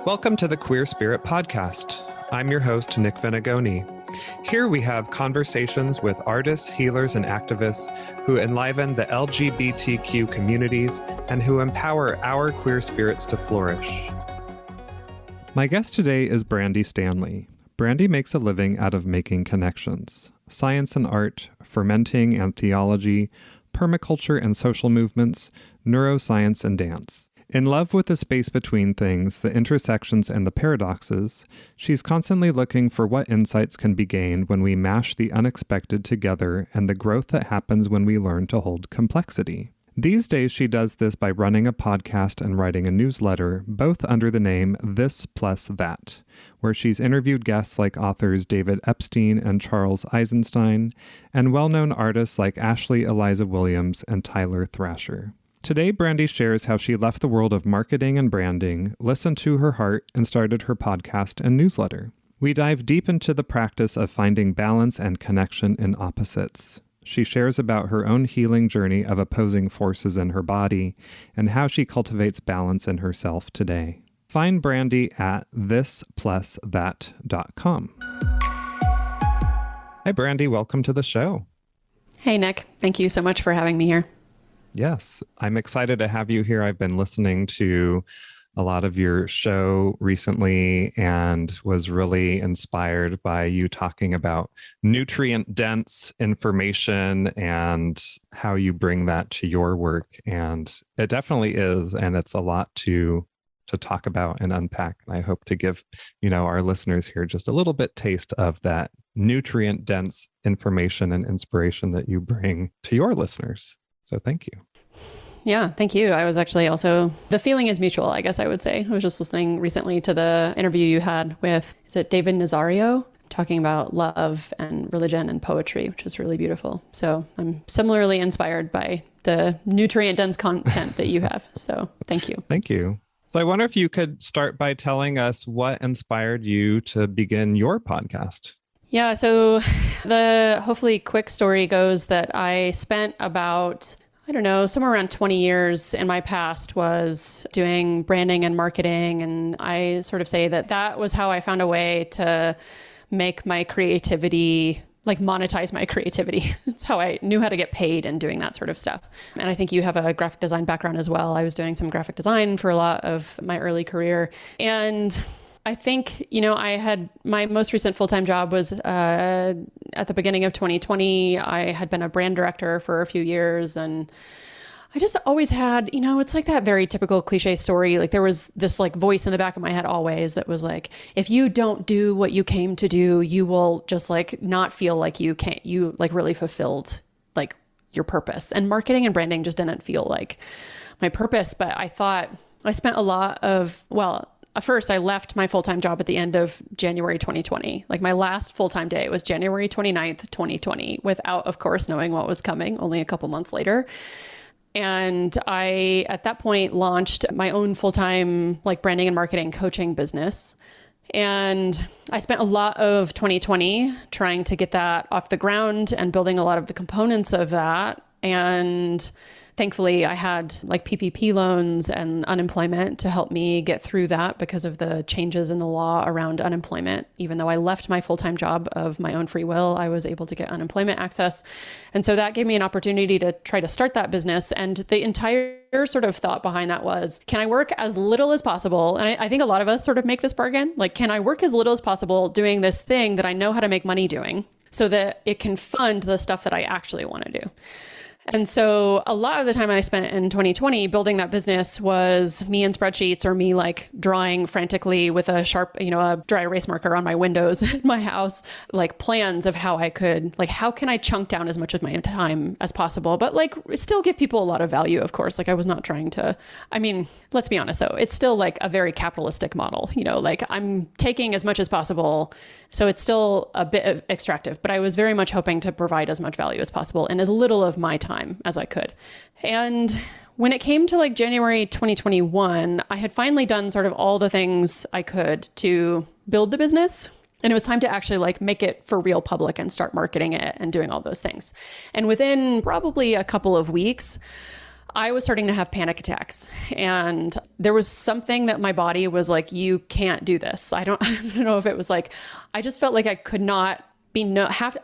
Welcome to the Queer Spirit Podcast. I'm your host, Nick Venegoni. Here we have conversations with artists, healers, and activists who enliven the LGBTQ communities and who empower our queer spirits to flourish. My guest today is Brandi Stanley. Brandi makes a living out of making connections. Science and art, fermenting and theology, permaculture and social movements, neuroscience and dance. In love with the space between things, the intersections and the paradoxes, she's constantly looking for what insights can be gained when we mash the unexpected together and the growth that happens when we learn to hold complexity. These days, she does this by running a podcast and writing a newsletter, both under the name This Plus That, where she's interviewed guests like authors David Epstein and Charles Eisenstein, and well-known artists like Ashley Eliza Williams and Tyler Thrasher. Today, Brandi shares how she left the world of marketing and branding, listened to her heart, and started her podcast and newsletter. We dive deep into the practice of finding balance and connection in opposites. She shares about her own healing journey of opposing forces in her body and how she cultivates balance in herself today. Find Brandi at thisplusThat.com. Hi, Brandi. Welcome to the show. Hey, Nick. Thank you so much for having me here. Yes, I'm excited to have you here. I've been listening to a lot of your show recently and was really inspired by you talking about nutrient-dense information and how you bring that to your work. And it definitely is, and it's a lot to talk about and unpack. And I hope to give, our listeners here just a little bit taste of that nutrient-dense information and inspiration that you bring to your listeners. So thank you. Yeah, thank you. I was actually also, the feeling is mutual, I guess I would say. I was just listening recently to the interview you had with, is it David Nazario, talking about love and religion and poetry, which is really beautiful. So I'm similarly inspired by the nutrient-dense content that you have. So thank you. Thank you. So I wonder if you could start by telling us what inspired you to begin your podcast. Yeah, so the hopefully quick story goes that I spent about, somewhere around 20 years in my past was doing branding and marketing. And I sort of say that was how I found a way to make my creativity, monetize my creativity. It's how I knew how to get paid and doing that sort of stuff. And I think you have a graphic design background as well. I was doing some graphic design for a lot of my early career. And I think, I had my most recent full-time job was at the beginning of 2020. I had been a brand director for a few years, and I just always had, it's like that very typical cliche story. There was this voice in the back of my head always that was like, if you don't do what you came to do, you will just not feel like you really fulfilled your purpose. And marketing and branding just didn't feel like my purpose. But I thought I spent a lot of, first, I left my full-time job at the end of January 2020. My last full-time day was January 29th, 2020, without, of course, knowing what was coming only a couple months later. And I, at that point, launched my own full-time branding and marketing coaching business. And I spent a lot of 2020 trying to get that off the ground and building a lot of the components of that. And thankfully, I had PPP loans and unemployment to help me get through that because of the changes in the law around unemployment. Even though I left my full-time job of my own free will, I was able to get unemployment access. And so that gave me an opportunity to try to start that business. And the entire sort of thought behind that was, can I work as little as possible? And I think a lot of us sort of make this bargain. Can I work as little as possible doing this thing that I know how to make money doing so that it can fund the stuff that I actually want to do? And so a lot of the time I spent in 2020 building that business was me in spreadsheets or me drawing frantically with a sharp, a dry erase marker on my windows at my house, plans of how I could, how can I chunk down as much of my time as possible, but still give people a lot of value, of course. I was not trying to, let's be honest though, it's still a very capitalistic model, I'm taking as much as possible. So it's still a bit extractive, but I was very much hoping to provide as much value as possible and as little of my time as I could. And when it came to January 2021, I had finally done sort of all the things I could to build the business. And it was time to actually make it for real public and start marketing it and doing all those things. And within probably a couple of weeks, I was starting to have panic attacks, and there was something that my body was like, you can't do this. I don't know if it was like, I just felt like I could not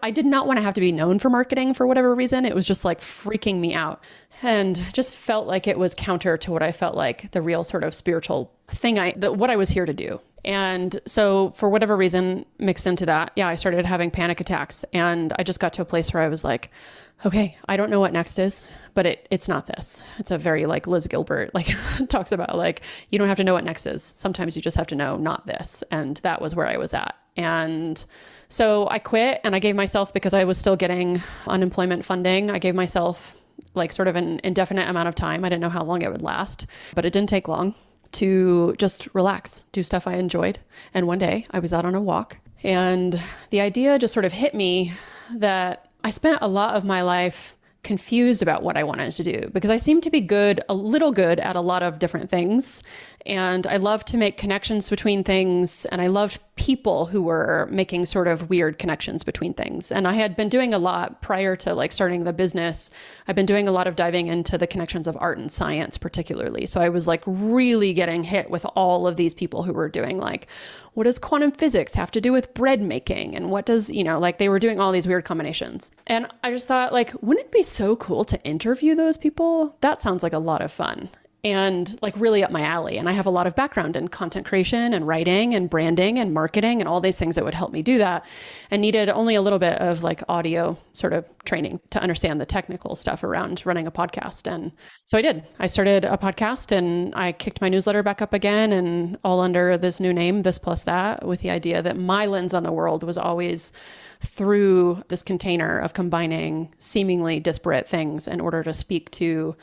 I did not want to have to be known for marketing for whatever reason. It was just like freaking me out, and just felt like it was counter to what I felt like the real sort of spiritual thing what I was here to do. And so for whatever reason, mixed into that, I started having panic attacks, and I just got to a place where I was like, okay, I don't know what next is, but it's not this. It's a very like Liz Gilbert, like talks about like, you don't have to know what next is. Sometimes you just have to know not this. And that was where I was at. And so I quit, and I gave myself, because I was still getting unemployment funding, I gave myself like sort of an indefinite amount of time. I didn't know how long it would last, but it didn't take long to just relax, do stuff I enjoyed. And one day I was out on a walk, and the idea just sort of hit me that I spent a lot of my life confused about what I wanted to do, because I seemed to be a little good at a lot of different things. And I loved to make connections between things. And I loved people who were making sort of weird connections between things. And I had been doing a lot prior to like starting the business. I've been doing a lot of diving into the connections of art and science, particularly. So I was like really getting hit with all of these people who were doing like, what does quantum physics have to do with bread making? And what does, like they were doing all these weird combinations. And I just thought like, wouldn't it be so cool to interview those people? That sounds like a lot of fun. And like really up my alley. And I have a lot of background in content creation and writing and branding and marketing and all these things that would help me do that, and needed only a little bit of like audio sort of training to understand the technical stuff around running a podcast. And so I did. I started a podcast, and I kicked my newsletter back up again, and all under this new name, This Plus That, with the idea that my lens on the world was always through this container of combining seemingly disparate things in order to speak to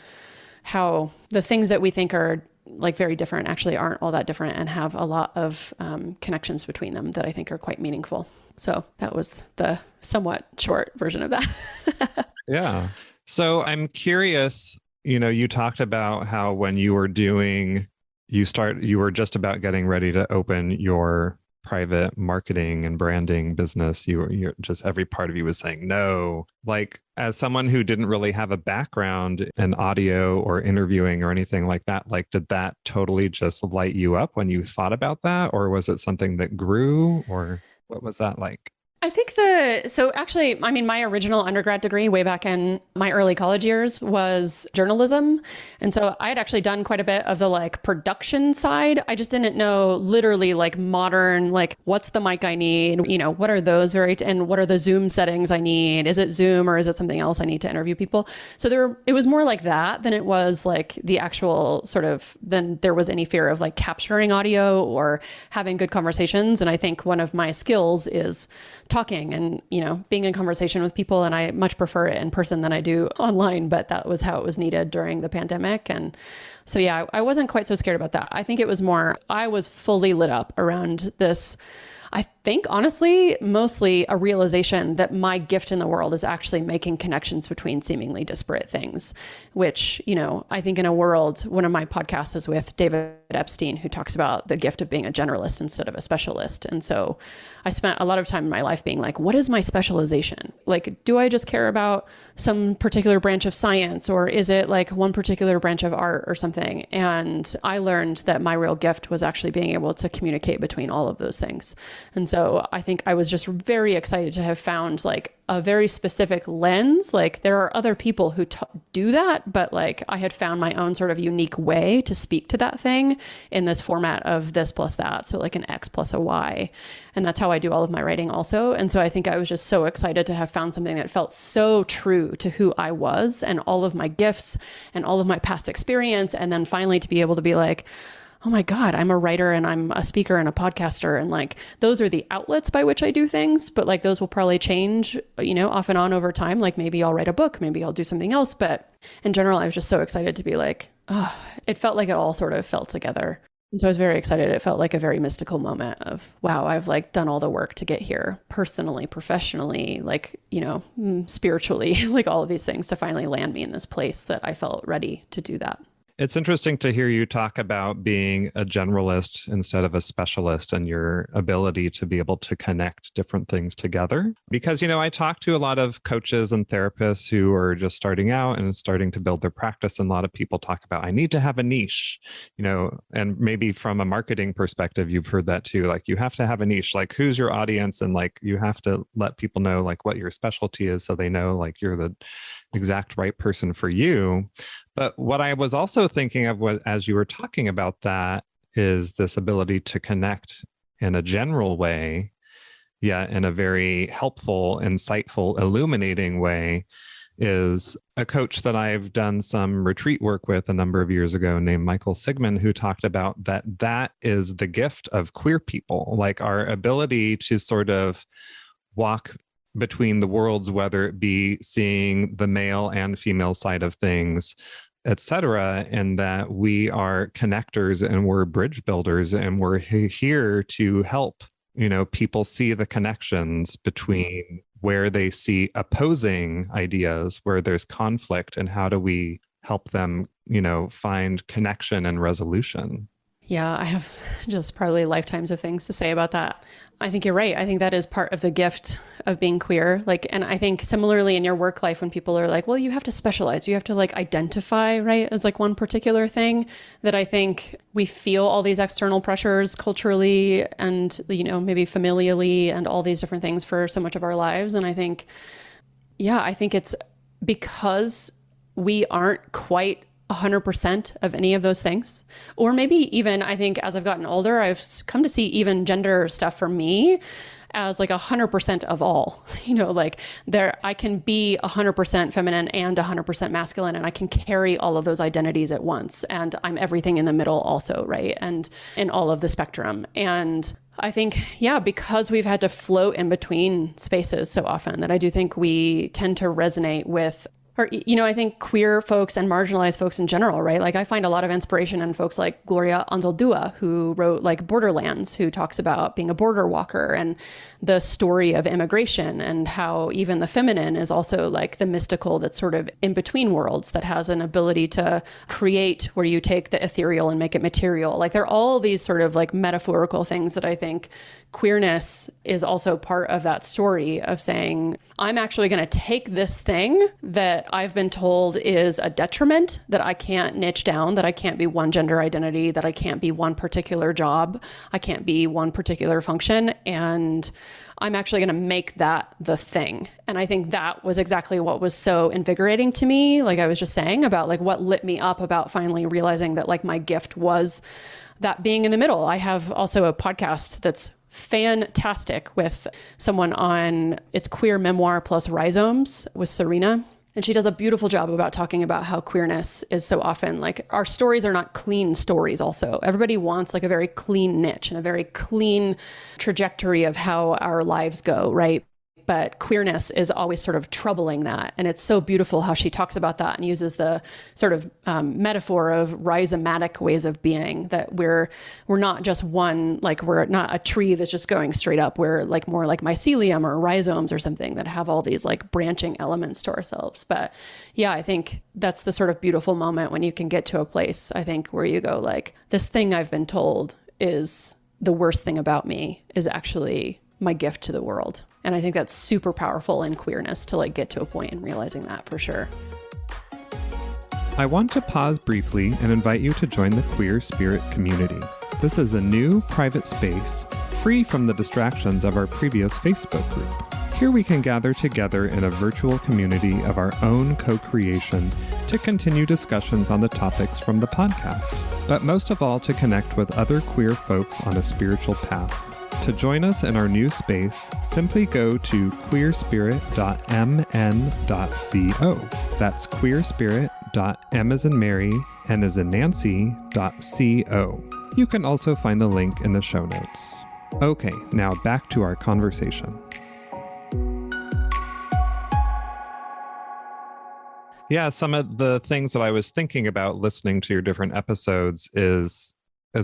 how the things that we think are like very different actually aren't all that different, and have a lot of connections between them that I think are quite meaningful. So that was the somewhat short version of that. Yeah. So I'm curious, you talked about how when you were you were just about getting ready to open your private marketing and branding business. You're just, every part of you was saying no. Like, as someone who didn't really have a background in audio or interviewing or anything like that, like, did that totally just light you up when you thought about that? Or was it something that grew, or what was that like? I think my original undergrad degree way back in my early college years was journalism. And so I had actually done quite a bit of the like production side. I just didn't know literally like modern, like what's the mic I need? What are those and what are the Zoom settings I need? Is it Zoom or is it something else I need to interview people? So it was more like that than it was like the actual than there was any fear of like capturing audio or having good conversations. And I think one of my skills is talking and, being in conversation with people. And I much prefer it in person than I do online, but that was how it was needed during the pandemic. And so, I wasn't quite so scared about that. I think it was more, I was fully lit up around this. I think honestly, mostly a realization that my gift in the world is actually making connections between seemingly disparate things, which, I think in a world, one of my podcasts is with David Epstein, who talks about the gift of being a generalist instead of a specialist. And so I spent a lot of time in my life being like, what is my specialization? Like, do I just care about some particular branch of science, or is it like one particular branch of art or something? And I learned that my real gift was actually being able to communicate between all of those things. And so I think I was just very excited to have found like a very specific lens. Like, there are other people who do that, but like I had found my own sort of unique way to speak to that thing in this format of this plus that. So like an X plus a Y. And that's how I do all of my writing also. And so I think I was just so excited to have found something that felt so true to who I was and all of my gifts and all of my past experience. And then finally to be able to be like, oh my God, I'm a writer and I'm a speaker and a podcaster. And like, those are the outlets by which I do things, but like those will probably change, off and on over time. Like maybe I'll write a book, maybe I'll do something else. But in general, I was just so excited to be like, oh, it felt like it all sort of fell together. And so I was very excited. It felt like a very mystical moment of, wow, I've like done all the work to get here personally, professionally, like, spiritually, like all of these things to finally land me in this place that I felt ready to do that. It's interesting to hear you talk about being a generalist instead of a specialist and your ability to be able to connect different things together. Because, I talk to a lot of coaches and therapists who are just starting out and starting to build their practice. And a lot of people talk about, I need to have a niche, and maybe from a marketing perspective, you've heard that too. Like you have to have a niche, like who's your audience? And like you have to let people know like what your specialty is so they know like you're the exact right person for you. But what I was also thinking of was, as you were talking about that, is this ability to connect in a general way, yet in a very helpful, insightful, illuminating way, is a coach that I've done some retreat work with a number of years ago named Michael Sigmund, who talked about that is the gift of queer people, like our ability to sort of walk between the worlds, whether it be seeing the male and female side of things, etc., and that we are connectors and we're bridge builders and we're here to help, people see the connections between where they see opposing ideas, where there's conflict, and how do we help them, find connection and resolution. Yeah, I have just probably lifetimes of things to say about that. I think you're right. I think that is part of the gift of being queer. And I think similarly in your work life, when people are like, well, you have to specialize, you have to identify, right, as one particular thing, that I think we feel all these external pressures culturally and, maybe familially and all these different things for so much of our lives. And I think it's because we aren't quite 100% of any of those things. Or maybe even, I think as I've gotten older, I've come to see even gender stuff for me as 100% of all, I can be 100% feminine and 100% masculine, and I can carry all of those identities at once. And I'm everything in the middle also, right? And in all of the spectrum. And I think, because we've had to float in between spaces so often, that I do think we tend to resonate with, or, I think queer folks and marginalized folks in general, right? I find a lot of inspiration in folks like Gloria Anzaldúa, who wrote Borderlands, who talks about being a border walker and the story of immigration and how even the feminine is also the mystical that's sort of in between worlds, that has an ability to create where you take the ethereal and make it material. There are all these sort of metaphorical things that I think queerness is also part of that story of saying, I'm actually going to take this thing that I've been told is a detriment, that I can't niche down, that I can't be one gender identity, that I can't be one particular job, I can't be one particular function, and I'm actually going to make that the thing. And I think that was exactly what was so invigorating to me, like I was just saying, about what lit me up about finally realizing that my gift was that being in the middle. I have also a podcast that's fantastic with someone on, it's Queer Memoir plus Rhizomes with Serena. And she does a beautiful job about talking about how queerness is so often our stories are not clean stories also. Everybody wants a very clean niche and a very clean trajectory of how our lives go, right? But queerness is always sort of troubling that. And it's so beautiful how she talks about that and uses the sort of metaphor of rhizomatic ways of being, that we're not just one, we're not a tree that's just going straight up. We're more like mycelium or rhizomes or something that have all these branching elements to ourselves. But I think that's the sort of beautiful moment when you can get to a place, I think, where you go this thing I've been told is the worst thing about me is actually my gift to the world. And I think that's super powerful in queerness to get to a point in realizing that, for sure. I want to pause briefly and invite you to join the Queer Spirit community. This is a new private space, free from the distractions of our previous Facebook group. Here we can gather together in a virtual community of our own co-creation to continue discussions on the topics from the podcast, but most of all to connect with other queer folks on a spiritual path. To join us in our new space, simply go to queerspirit.mn.co. That's queerspirit.m as in Mary, n as in Nancy.co. You can also find the link in the show notes. Okay, now back to our conversation. Yeah, some of the things that I was thinking about listening to your different episodes is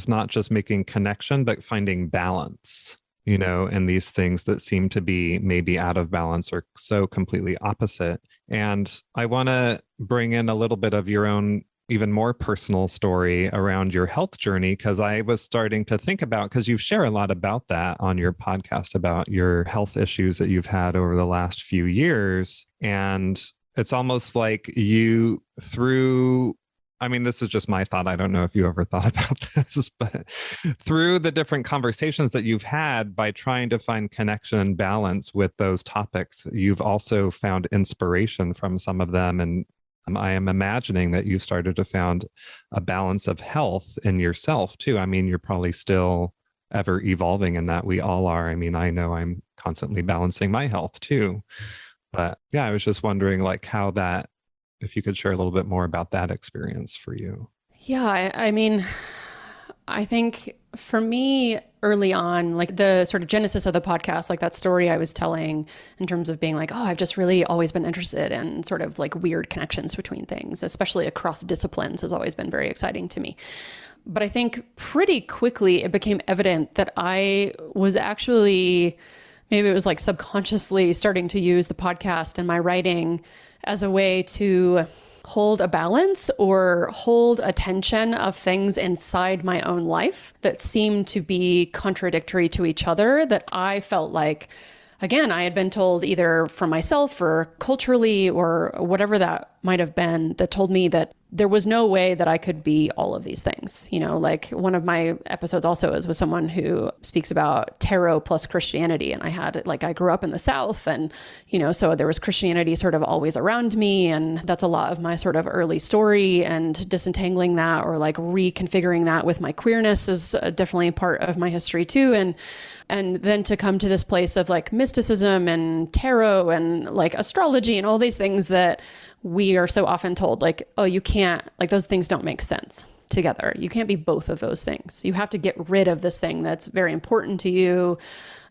not just making connection, but finding balance, in these things that seem to be maybe out of balance or so completely opposite. And I want to bring in a little bit of your own even more personal story around your health journey, because I was starting to think about, because you share a lot about that on your podcast, about your health issues that you've had over the last few years. And it's almost like you, through, I mean, this is just my thought. I don't know if you ever thought about this, but through the different conversations that you've had, by trying to find connection and balance with those topics, you've also found inspiration from some of them. And I am imagining that you started to found a balance of health in yourself too. I mean, you're probably still ever evolving in that. We all are. I mean, I know I'm constantly balancing my health too. But yeah, I was just wondering like how that, if you could share a little bit more about that experience for you. Yeah, I mean, I think for me early on, like the sort of genesis of the podcast, like that story I was telling in terms of being like, oh, I've just really always been interested in sort of like weird connections between things, especially across disciplines, has always been very exciting to me. But I think pretty quickly it became evident that I was actually, maybe it was like subconsciously starting to use the podcast and my writing as a way to hold a balance or hold a tension of things inside my own life that seemed to be contradictory to each other, that I felt like, again, I had been told either from myself or culturally or whatever that might have been, that told me that there was no way that I could be all of these things. You know, like one of my episodes also is with someone who speaks about tarot plus Christianity. And I had, like, I grew up in the South and, you know, so there was Christianity sort of always around me. And that's a lot of my sort of early story, and disentangling that or like reconfiguring that with my queerness is definitely part of my history too. And then to come to this place of like mysticism and tarot and like astrology and all these things that we are so often told, like, oh, you can't, like those things don't make sense together. You can't be both of those things. You have to get rid of this thing that's very important to you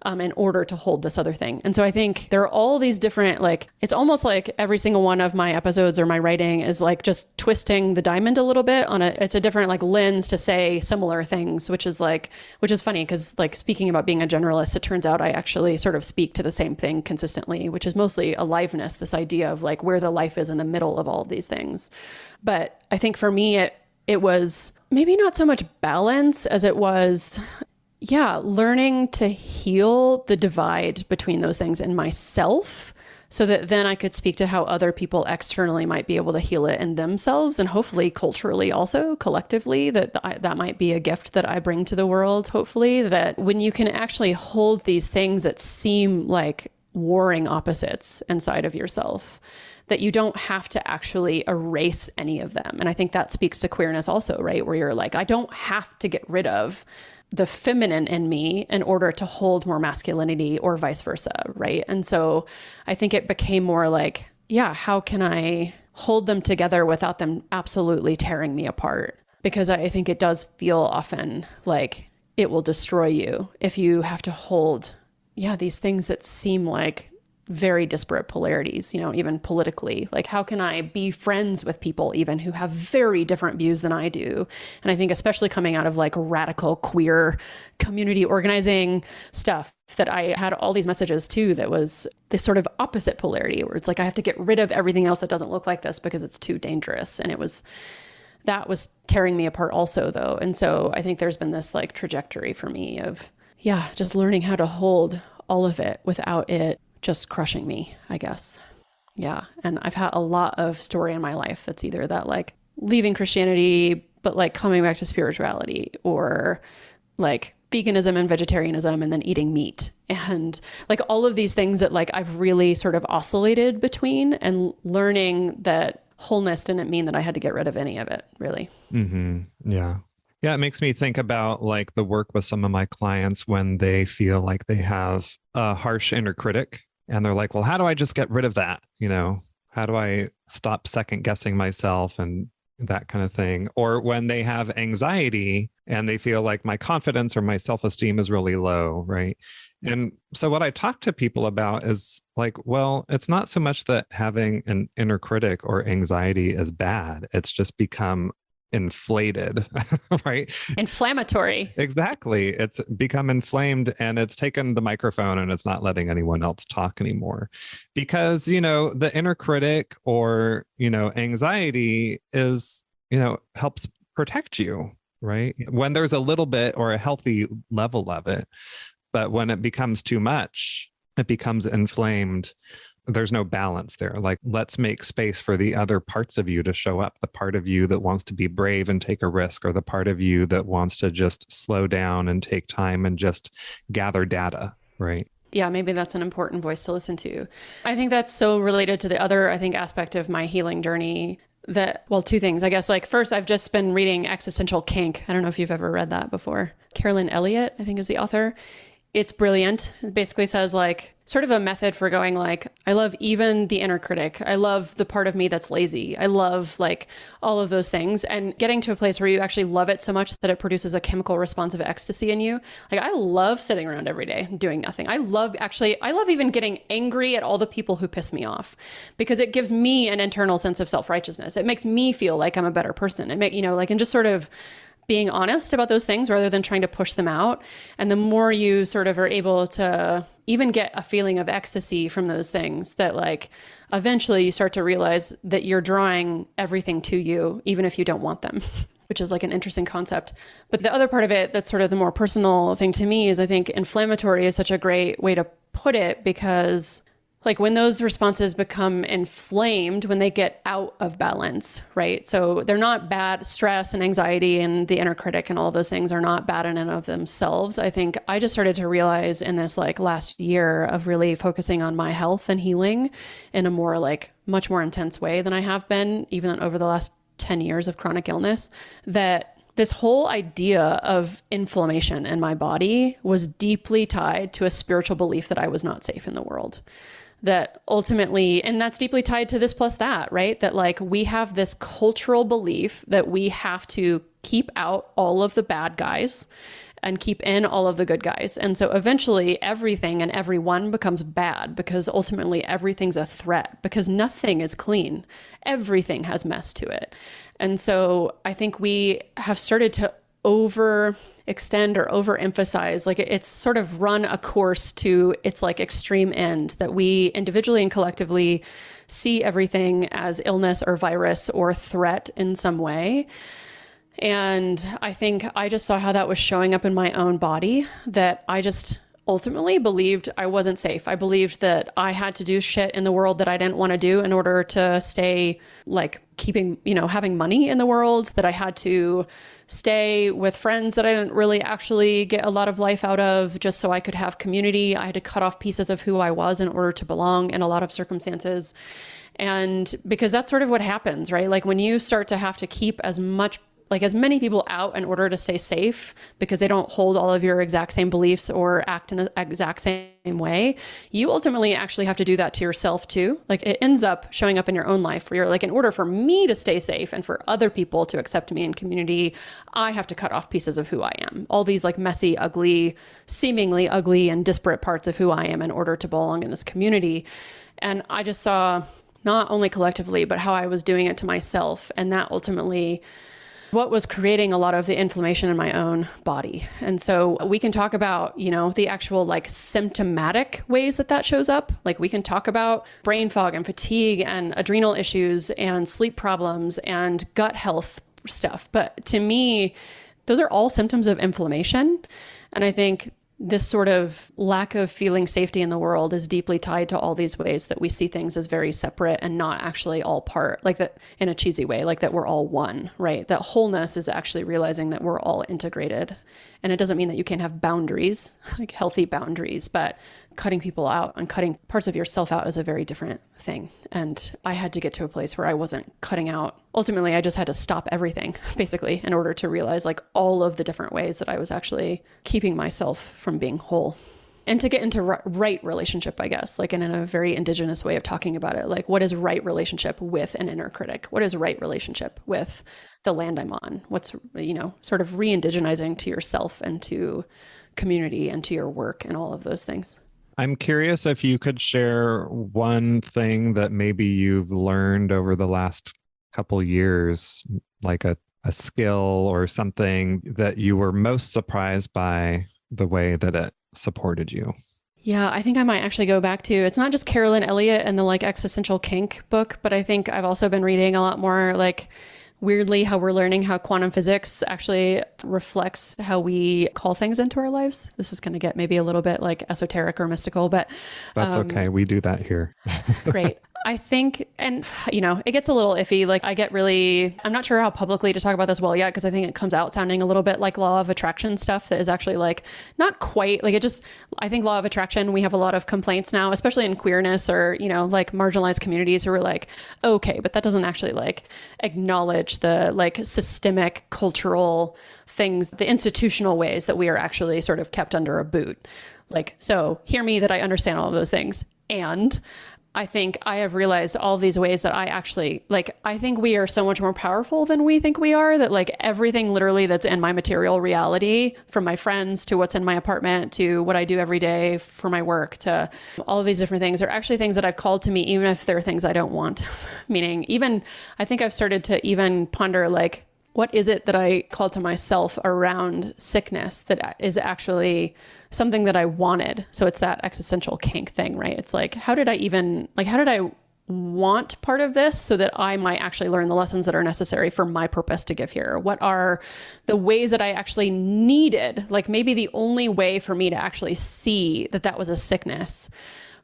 in order to hold this other thing. And so I think there are all these different, like, it's almost like every single one of my episodes or my writing is like just twisting the diamond a little bit on it's a different like lens to say similar things, which is funny because like speaking about being a generalist, it turns out I actually sort of speak to the same thing consistently, which is mostly aliveness, this idea of like where the life is in the middle of all of these things. But I think for me, it was maybe not so much balance as it was, learning to heal the divide between those things in myself, so that then I could speak to how other people externally might be able to heal it in themselves, and hopefully culturally also, collectively, that might be a gift that I bring to the world, hopefully, that when you can actually hold these things that seem like warring opposites inside of yourself, that you don't have to actually erase any of them. And I think that speaks to queerness also, right? Where you're like, I don't have to get rid of the feminine in me in order to hold more masculinity, or vice versa, right? And so I think it became more like, how can I hold them together without them absolutely tearing me apart? Because I think it does feel often like it will destroy you if you have to hold, these things that seem like very disparate polarities, you know, even politically. Like, how can I be friends with people even who have very different views than I do? And I think especially coming out of like radical queer community organizing stuff, that I had all these messages too, that was this sort of opposite polarity where it's like, I have to get rid of everything else that doesn't look like this because it's too dangerous. And that was tearing me apart also though. And so I think there's been this like trajectory for me of, just learning how to hold all of it without it just crushing me, I guess. Yeah. And I've had a lot of story in my life that's either that like leaving Christianity, but like coming back to spirituality, or like veganism and vegetarianism and then eating meat, and like all of these things that like I've really sort of oscillated between, and learning that wholeness didn't mean that I had to get rid of any of it, really. Mm-hmm. Yeah. Yeah, it makes me think about like the work with some of my clients when they feel like they have a harsh inner critic, and they're like, well, how do I just get rid of that? You know, how do I stop second guessing myself and that kind of thing? Or when they have anxiety and they feel like my confidence or my self-esteem is really low, right? And so what I talk to people about is like, well, it's not so much that having an inner critic or anxiety is bad. It's just become inflated, right? Inflammatory. Exactly. It's become inflamed, and it's taken the microphone and it's not letting anyone else talk anymore. Because, you know, the inner critic or, you know, anxiety is helps protect you, right? When there's a little bit or a healthy level of it, but when it becomes too much, it becomes inflamed. There's no balance there. Like, let's make space for the other parts of you to show up, the part of you that wants to be brave and take a risk, or the part of you that wants to just slow down and take time and just gather data, right? Yeah, maybe that's an important voice to listen to. I think that's so related to the other, aspect of my healing journey two things, I guess. Like, first, I've just been reading Existential Kink. I don't know if you've ever read that before. Carolyn Elliott, I think, is the author. It's brilliant. It basically says sort of a method for going I love even the inner critic. I love the part of me that's lazy. I love all of those things, and getting to a place where you actually love it so much that it produces a chemical response of ecstasy in you. I love sitting around every day doing nothing. I love even getting angry at all the people who piss me off, because it gives me an internal sense of self-righteousness. It makes me feel like I'm a better person. And just sort of being honest about those things rather than trying to push them out. And the more you sort of are able to even get a feeling of ecstasy from those things, that eventually you start to realize that you're drawing everything to you, even if you don't want them, which is an interesting concept. But the other part of it that's sort of the more personal thing to me is, I think inflammatory is such a great way to put it, because when those responses become inflamed, when they get out of balance, right? So they're not bad. Stress and anxiety and the inner critic and all those things are not bad in and of themselves. I think I just started to realize in this last year of really focusing on my health and healing in a more much more intense way than I have been even over the last 10 years of chronic illness, that this whole idea of inflammation in my body was deeply tied to a spiritual belief that I was not safe in the world. That ultimately, and that's deeply tied to this plus that, right? That we have this cultural belief that we have to keep out all of the bad guys and keep in all of the good guys. And so eventually everything and everyone becomes bad, because ultimately everything's a threat, because nothing is clean. Everything has mess to it. And so I think we have started to overextend or overemphasize, it's sort of run a course to its extreme end, that we individually and collectively see everything as illness or virus or threat in some way. And I think I just saw how that was showing up in my own body, that I just ultimately believed I wasn't safe. I believed that I had to do shit in the world that I didn't want to do in order to stay keeping, having money in the world, that I had to stay with friends that I didn't really actually get a lot of life out of just so I could have community. I had to cut off pieces of who I was in order to belong in a lot of circumstances. And because that's sort of what happens, right? When you start to have to keep as many people out in order to stay safe, because they don't hold all of your exact same beliefs or act in the exact same way, you ultimately actually have to do that to yourself too. It ends up showing up in your own life where you're in order for me to stay safe and for other people to accept me in community, I have to cut off pieces of who I am. All these messy, ugly, seemingly ugly and disparate parts of who I am in order to belong in this community. And I just saw not only collectively, but how I was doing it to myself. And that ultimately what was creating a lot of the inflammation in my own body. And so we can talk about, the actual symptomatic ways that shows up. We can talk about brain fog and fatigue and adrenal issues and sleep problems and gut health stuff. But to me, those are all symptoms of inflammation. And I think this sort of lack of feeling safety in the world is deeply tied to all these ways that we see things as very separate and not actually all part, that in a cheesy way, that we're all one, right? That wholeness is actually realizing that we're all integrated. And it doesn't mean that you can't have boundaries, healthy boundaries, but cutting people out and cutting parts of yourself out is a very different thing. And I had to get to a place where I wasn't cutting out. Ultimately, I just had to stop everything, basically, in order to realize all of the different ways that I was actually keeping myself from being whole. And to get into right relationship, I guess, in a very indigenous way of talking about it, what is right relationship with an inner critic? What is right relationship with the land I'm on? What's, sort of re-indigenizing to yourself and to community and to your work and all of those things. I'm curious if you could share one thing that maybe you've learned over the last couple years, a skill or something that you were most surprised by the way that it supported you. Yeah, I think I might actually go back to, it's not just Carolyn Elliott and the Existential Kink book, but I think I've also been reading a lot more weirdly how we're learning how quantum physics actually reflects how we call things into our lives. This is going to get maybe a little bit like esoteric or mystical, but that's okay. We do that here. Great. I think, and it gets a little iffy. Like I'm not sure how publicly to talk about this well yet, because I think it comes out sounding a little bit like law of attraction stuff that is actually like not quite like I think law of attraction, we have a lot of complaints now, especially in queerness or, like marginalized communities who are like, okay, but that doesn't actually like acknowledge the like systemic cultural things, the institutional ways that we are actually sort of kept under a boot. Like, so hear me that I understand all of those things. And I think I have realized all of these ways that I think we are so much more powerful than we think we are, that like everything literally that's in my material reality, from my friends to what's in my apartment to what I do every day for my work to all of these different things, are actually things that I've called to me, even if they're things I don't want. Meaning I think I've started to even ponder like, what is it that I call to myself around sickness that is actually something that I wanted? So it's that existential kink thing, right? It's like, how did I want part of this so that I might actually learn the lessons that are necessary for my purpose to give here? What are the ways that I actually needed? Like maybe the only way for me to actually see that was a sickness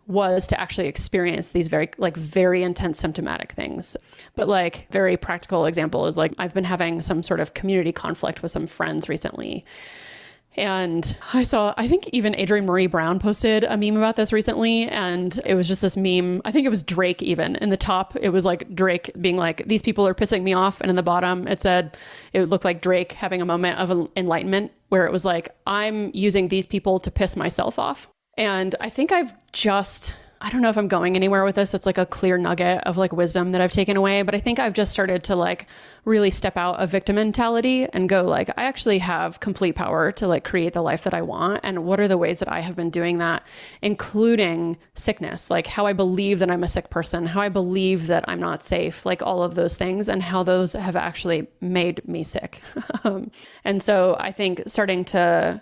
was to actually experience these very intense symptomatic things. But like very practical example is like, I've been having some sort of community conflict with some friends recently. And I think even Adrienne Marie Brown posted a meme about this recently. And it was just this meme. I think it was Drake even. In the top, it was like Drake being like, these people are pissing me off. And in the bottom, it looked like Drake having a moment of enlightenment where it was like, I'm using these people to piss myself off. And I think I don't know if I'm going anywhere with this. It's like a clear nugget of like wisdom that I've taken away, but I think I've just started to like really step out of victim mentality and go like, I actually have complete power to like create the life that I want. And what are the ways that I have been doing that, including sickness, like how I believe that I'm a sick person, how I believe that I'm not safe, like all of those things, and how those have actually made me sick. And so I think starting to,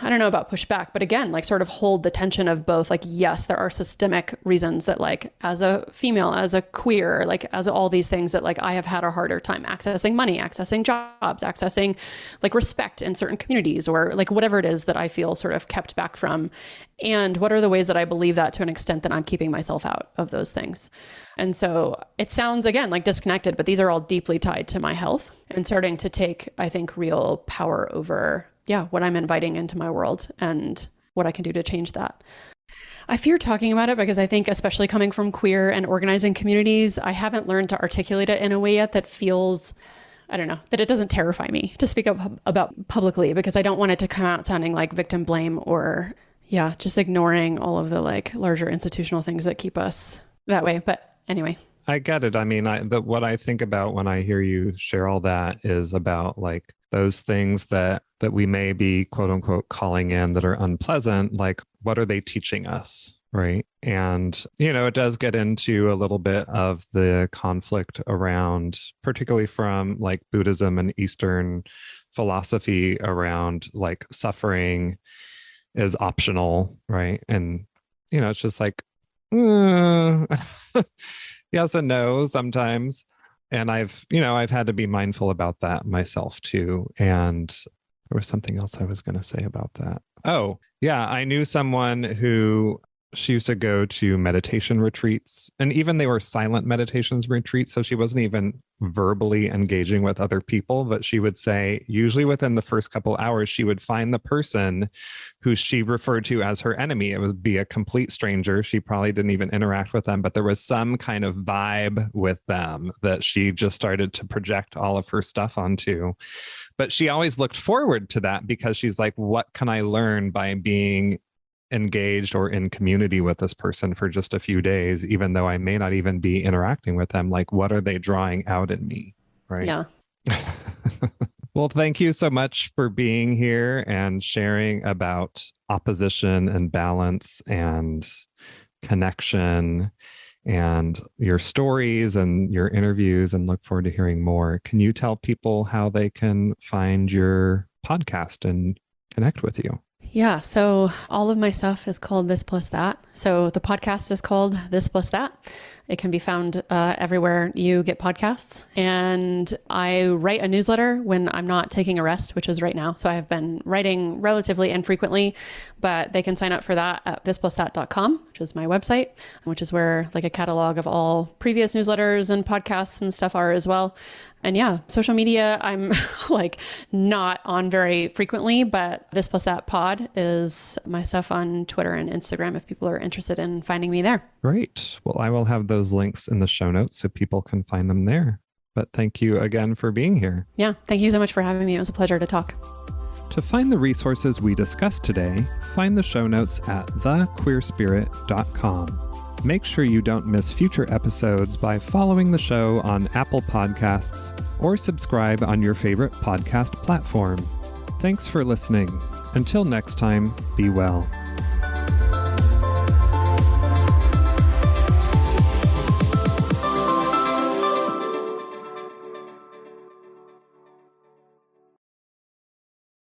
I don't know about push back, but again, like sort of hold the tension of both, like, yes, there are systemic reasons that like as a female, as a queer, like as all these things that like I have had a harder time accessing money, accessing jobs, accessing like respect in certain communities, or like whatever it is that I feel sort of kept back from. And what are the ways that I believe that to an extent that I'm keeping myself out of those things? And so it sounds again like disconnected, but these are all deeply tied to my health and starting to take, I think, real power over what I'm inviting into my world and what I can do to change that. I fear talking about it because I think, especially coming from queer and organizing communities, I haven't learned to articulate it in a way yet that feels, I don't know, that it doesn't terrify me to speak up about publicly, because I don't want it to come out sounding like victim blame or just ignoring all of the like larger institutional things that keep us that way. But anyway. I get it. I mean, what I think about when I hear you share all that is about like those things that we may be quote unquote calling in that are unpleasant. Like, what are they teaching us? Right. And, it does get into a little bit of the conflict around, particularly from like Buddhism and Eastern philosophy around like suffering is optional. Right. And, it's just like, yes and no sometimes. And I've had to be mindful about that myself too. And there was something else I was going to say about that. Oh, yeah. I knew someone who she used to go to meditation retreats, and even they were silent meditations retreats. So she wasn't even verbally engaging with other people, but she would say, usually within the first couple hours, she would find the person who she referred to as her enemy. It would be a complete stranger. She probably didn't even interact with them, but there was some kind of vibe with them that she just started to project all of her stuff onto. But she always looked forward to that because she's like, what can I learn by being engaged or in community with this person for just a few days, even though I may not even be interacting with them? Like, what are they drawing out in me? Right. Yeah. Well, thank you so much for being here and sharing about opposition and balance and connection and your stories and your interviews, and look forward to hearing more. Can you tell people how they can find your podcast and connect with you? Yeah. So all of my stuff is called This Plus That. So the podcast is called This Plus That. It can be found everywhere you get podcasts. And I write a newsletter when I'm not taking a rest, which is right now. So I have been writing relatively infrequently, but they can sign up for that at thisplusthat.com, which is my website, which is where like a catalog of all previous newsletters and podcasts and stuff are as well. And yeah, social media, I'm like not on very frequently, but This Plus That Pod is my stuff on Twitter and Instagram if people are interested in finding me there. Great. Well, I will have those links in the show notes so people can find them there. But thank you again for being here. Yeah, thank you so much for having me. It was a pleasure to talk. To find the resources we discussed today, find the show notes at thequeerspirit.com. Make sure you don't miss future episodes by following the show on Apple Podcasts or subscribe on your favorite podcast platform. Thanks for listening. Until next time, be well.